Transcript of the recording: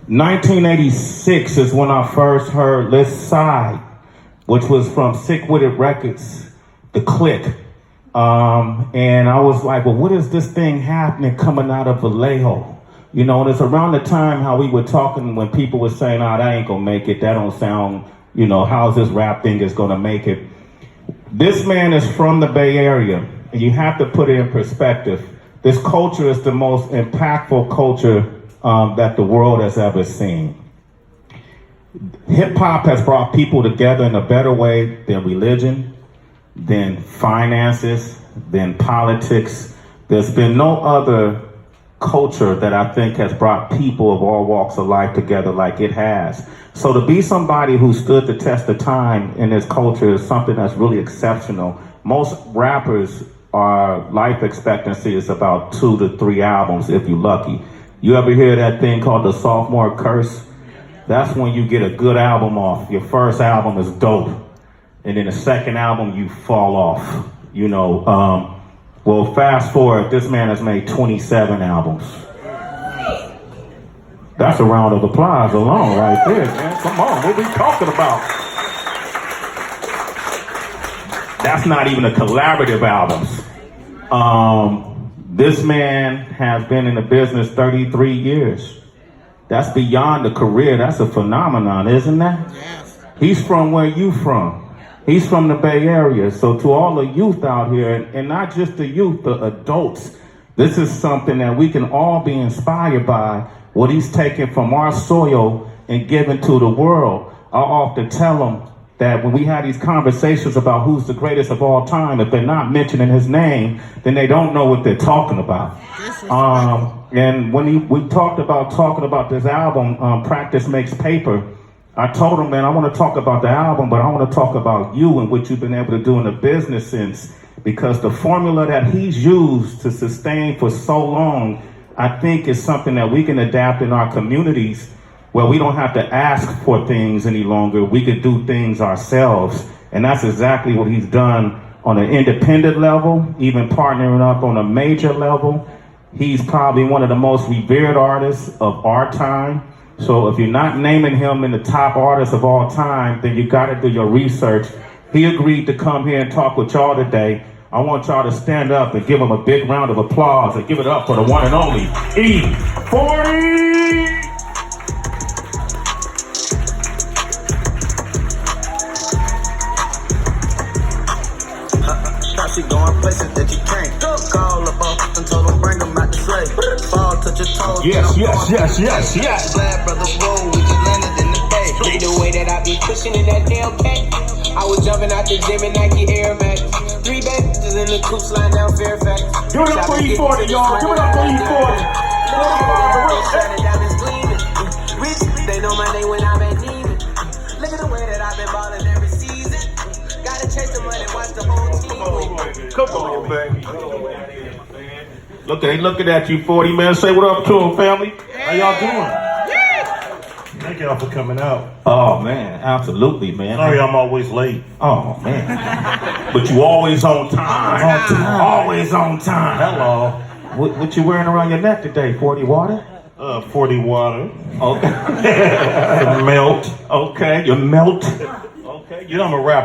1986 is when I first heard Let's Side, which was from Sick With It Records, The Click. And I was like, well, what is this thing happening coming out of Vallejo? You know, and it's around the time how we were talking when people were saying, that ain't gonna make it, that don't sound, you know, how's this rap thing is gonna make it? This man is from the Bay Area, and you have to put it in perspective. This culture is the most impactful culture that the world has ever seen. Hip hop has brought people together in a better way than religion, than finances, than politics. There's been no other culture that I think has brought people of all walks of life together like it has. So to be somebody who stood the test of time in this culture is something that's really exceptional. Most rappers, life expectancy is about 2 to 3 albums if you're lucky. You ever hear that thing called the sophomore curse? That's when you get a good album off. Your first album is dope. And then the second album, you fall off. You know, well, fast forward, this man has made 27 albums. That's a round of applause alone right there, man. Come on, what we talking about? That's not even a collaborative albums. This man has been in the business 33 years. That's beyond a career. That's a phenomenon, isn't that? Yes. He's from where you from. He's from the Bay Area. So to all the youth out here, and not just the youth, the adults, this is something that we can all be inspired by, what he's taken from our soil and given to the world. I often tell them that when we have these conversations about who's the greatest of all time, if they're not mentioning his name, then they don't know what they're talking about. And when we talked about talking about this album, Practice Makes Paper, I told him, man, I want to talk about the album, but I want to talk about you and what you've been able to do in the business since, because the formula that he's used to sustain for so long, I think is something that we can adapt in our communities where we don't have to ask for things any longer. We can do things ourselves. And that's exactly what he's done on an independent level, even partnering up on a major level. He's probably one of the most revered artists of our time. So if you're not naming him in the top artists of all time, then you got to do your research. He agreed to come here and talk with y'all today. I want y'all to stand up and give him a big round of applause and give it up for the one and only E40. She going places that you can't call up and told them bring them out to slay. Fall, touch your toes. Yes. Glad brothers roll, we just landed in the bay. Look the way that I be pushing in that damn cat. I was jumping out the gym in Nike Air Max. 3 bandages in the coops line down Fairfax. Give it up for E40, y'all. Give it up for E40. Diamonds gleaming. Rich, they know my name when I'm at Neiman. Look at the way that I've been balling every season. Gotta chase the money, watch the whole team. Come on, baby. Looking at you, 40, man. Say what up to him, family. How y'all doing? Thank y'all for coming out. Oh, man. Absolutely, man. Sorry I'm always late. Oh, man. But you always on time. Always on time. Hello. What you wearing around your neck today? 40 water? 40 water. Okay. Melt. Okay. You melt. Okay. You know I'm a rapper.